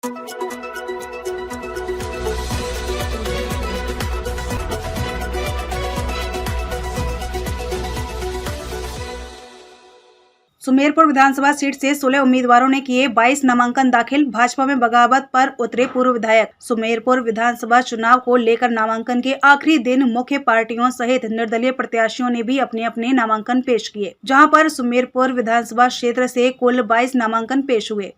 सुमेरपुर विधानसभा seat से 16 उम्मीदवारों ने किए 22 नामांकन दाखिल। भाजपा में बगावत पर उतरे पूर्व विधायक। सुमेरपुर विधानसभा चुनाव को लेकर नामांकन के आखिरी दिन मुख्य पार्टियों सहित निर्दलीय प्रत्याशियों ने भी अपने अपने नामांकन पेश किए, जहां पर सुमेरपुर विधानसभा क्षेत्र से कुल 22 नामांकन पेश हुए,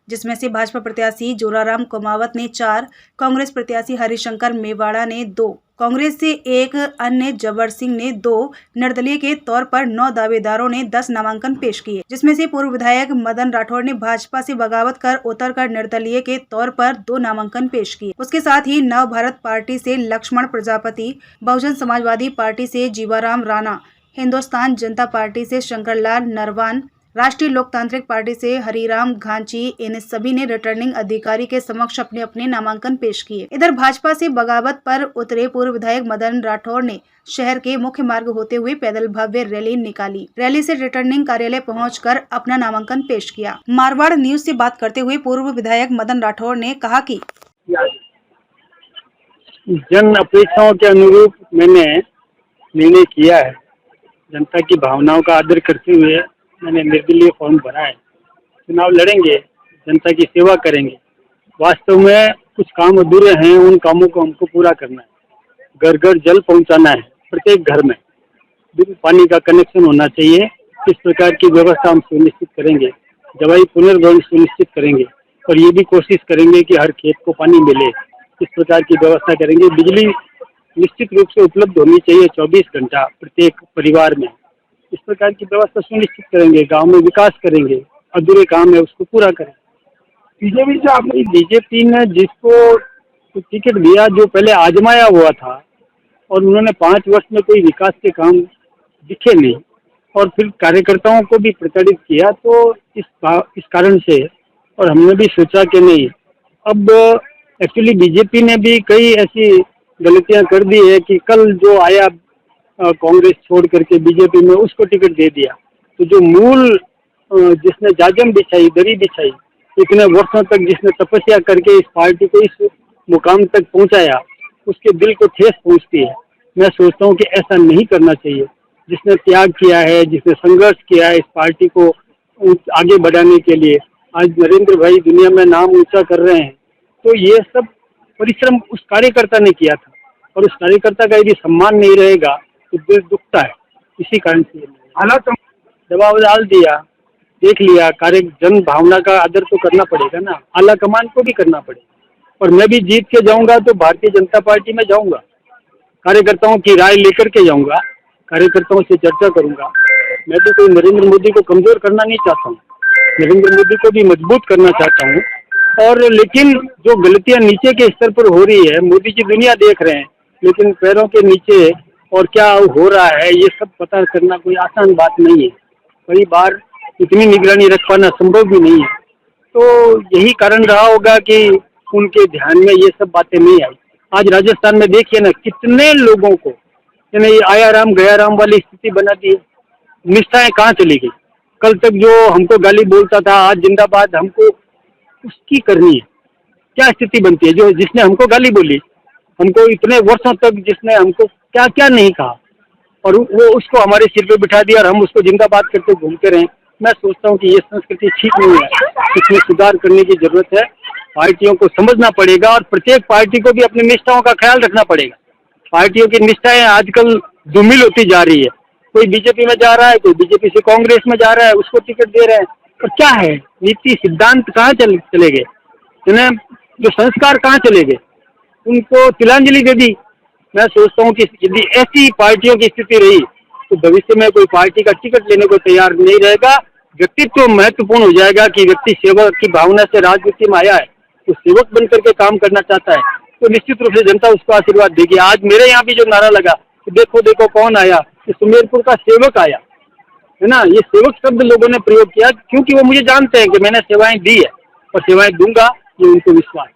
जिसमें से भाजपा प्रत्याशी जोराराम कुमावत ने 4, कांग्रेस प्रत्याशी हरिशंकर मेवाड़ा ने 2, कांग्रेस से एक अन्य जबर सिंह ने 2, निर्दलीय के तौर पर 9 दावेदारों ने 10 नामांकन पेश किए, जिसमें से पूर्व विधायक मदन राठौड़ ने भाजपा से बगावत कर उतरकर निर्दलीय के तौर पर 2 नामांकन पेश किए। उसके साथ ही नव भारत पार्टी से लक्ष्मण प्रजापति, बहुजन समाजवादी पार्टी से जीवाराम राणा, हिंदुस्तान जनता पार्टी से शंकरलाल नरवान, राष्ट्रीय लोकतांत्रिक पार्टी से हरिराम घांची, इन सभी ने रिटर्निंग अधिकारी के समक्ष अपने अपने नामांकन पेश किए। इधर भाजपा से बगावत पर उतरे पूर्व विधायक मदन राठौड़ ने शहर के मुख्य मार्ग होते हुए पैदल भव्य रैली निकाली। रैली से रिटर्निंग कार्यालय पहुंचकर अपना नामांकन पेश किया। मारवाड़ न्यूज से बात करते हुए पूर्व विधायक मदन राठौड़ ने कहा कि जन अपेक्षाओं के अनुरूप मैंने निर्णय किया है। जनता की भावनाओं का आदर करते हुए मैंने निर्दलीय फॉर्म भरा है। चुनाव लड़ेंगे, जनता की सेवा करेंगे। वास्तव में कुछ काम अधूरे हैं, उन कामों को हमको पूरा करना है। घर घर जल पहुंचाना है, प्रत्येक घर में पानी का कनेक्शन होना चाहिए। इस प्रकार की व्यवस्था हम सुनिश्चित करेंगे। दवाई पुनर्भरण सुनिश्चित करेंगे और ये भी कोशिश करेंगे कि हर खेत को पानी मिले। इस प्रकार की व्यवस्था करेंगे। बिजली निश्चित रूप से उपलब्ध होनी चाहिए 24 घंटा प्रत्येक परिवार में। इस प्रकार की व्यवस्था सुनिश्चित करेंगे। गांव में विकास करेंगे। अधूरे काम है उसको पूरा करें। बीजेपी ने जिसको टिकट दिया, जो पहले आजमाया हुआ था और उन्होंने 5 वर्ष में कोई विकास के काम दिखे नहीं और फिर कार्यकर्ताओं को भी प्रताड़ित किया, तो इस कारण से और हमने भी सोचा कि नहीं, अब एक्चुअली बीजेपी ने भी कई ऐसी गलतियां कर दी है कि कल जो आया कांग्रेस छोड़ करके बीजेपी में, उसको टिकट दे दिया। तो जो मूल जिसने जाजम बिछाई, दरी बिछाई, इतने वर्षों तक जिसने तपस्या करके इस पार्टी को इस मुकाम तक पहुंचाया, उसके दिल को ठेस पहुंचती है। मैं सोचता हूं कि ऐसा नहीं करना चाहिए। जिसने त्याग किया है, जिसने संघर्ष किया है इस पार्टी को आगे बढ़ाने के लिए, आज नरेंद्र भाई दुनिया में नाम ऊंचा कर रहे हैं, तो ये सब परिश्रम उस कार्यकर्ता ने किया था और उस कार्यकर्ता का यदि सम्मान नहीं रहेगा तो दिल दुखता है। इसी कारण से हालात दबाव डाल दिया, देख लिया। जन भावना का आदर तो करना पड़ेगा ना, आला कमान को भी करना पड़ेगा। और मैं भी जीत के जाऊंगा तो भारतीय जनता पार्टी में जाऊंगा, कार्यकर्ताओं की राय लेकर के जाऊंगा, कार्यकर्ताओं से चर्चा करूंगा। मैं तो कोई नरेंद्र मोदी को कमजोर करना नहीं चाहता हूँ, नरेंद्र मोदी को भी मजबूत करना चाहता हूँ। और लेकिन जो गलतियां नीचे के स्तर पर हो रही है, मोदी जी दुनिया देख रहे हैं, लेकिन पैरों के नीचे और क्या हो रहा है ये सब पता करना कोई आसान बात नहीं है। कई बार इतनी निगरानी रख पाना संभव भी नहीं है। तो यही कारण रहा होगा कि उनके ध्यान में ये सब बातें नहीं आई। आज राजस्थान में देखिए ना, कितने लोगों को ये आया राम गया राम वाली स्थिति बना दी। निष्ठाएं कहाँ चली गई? कल तक जो हमको गाली बोलता था, आज जिंदाबाद हमको उसकी करनी है। क्या स्थिति बनती है? जो जिसने हमको गाली बोली, हमको इतने वर्षों तक जिसने हमको क्या क्या नहीं कहा, और वो उसको हमारे सिर पे बिठा दिया और हम उसको जिंदाबाद करते घूमते रहे। मैं सोचता हूँ कि ये संस्कृति ठीक नहीं है, इसमें सुधार करने की जरूरत है। पार्टियों को समझना पड़ेगा और प्रत्येक पार्टी को भी अपनी निष्ठाओं का ख्याल रखना पड़ेगा। पार्टियों की निष्ठाएं आजकल धूमिल होती जा रही है। कोई बीजेपी में जा रहा है, कोई बीजेपी से कांग्रेस में जा रहा है, उसको टिकट दे रहे हैं। और क्या है, नीति सिद्धांत कहाँ चले गए? जो संस्कार कहाँ चले गए? उनको तिलांजलि दे दी। मैं सोचता हूँ कि यदि ऐसी पार्टियों की स्थिति रही तो भविष्य में कोई पार्टी का टिकट लेने को तैयार नहीं रहेगा। व्यक्तित्व महत्वपूर्ण हो जाएगा कि व्यक्ति सेवक की भावना से राजनीति में आया है, तो सेवक बनकर के काम करना चाहता है, तो निश्चित रूप से जनता उसको आशीर्वाद देगी। आज मेरे यहाँ भी जो नारा लगा कि देखो देखो कौन आया, ये सुमेरपुर का सेवक आया है ना। ये सेवक शब्द लोगों ने प्रयोग किया क्योंकि वो मुझे जानते हैं कि मैंने सेवाएं दी है और सेवाएं दूंगा, ये उनको विश्वास।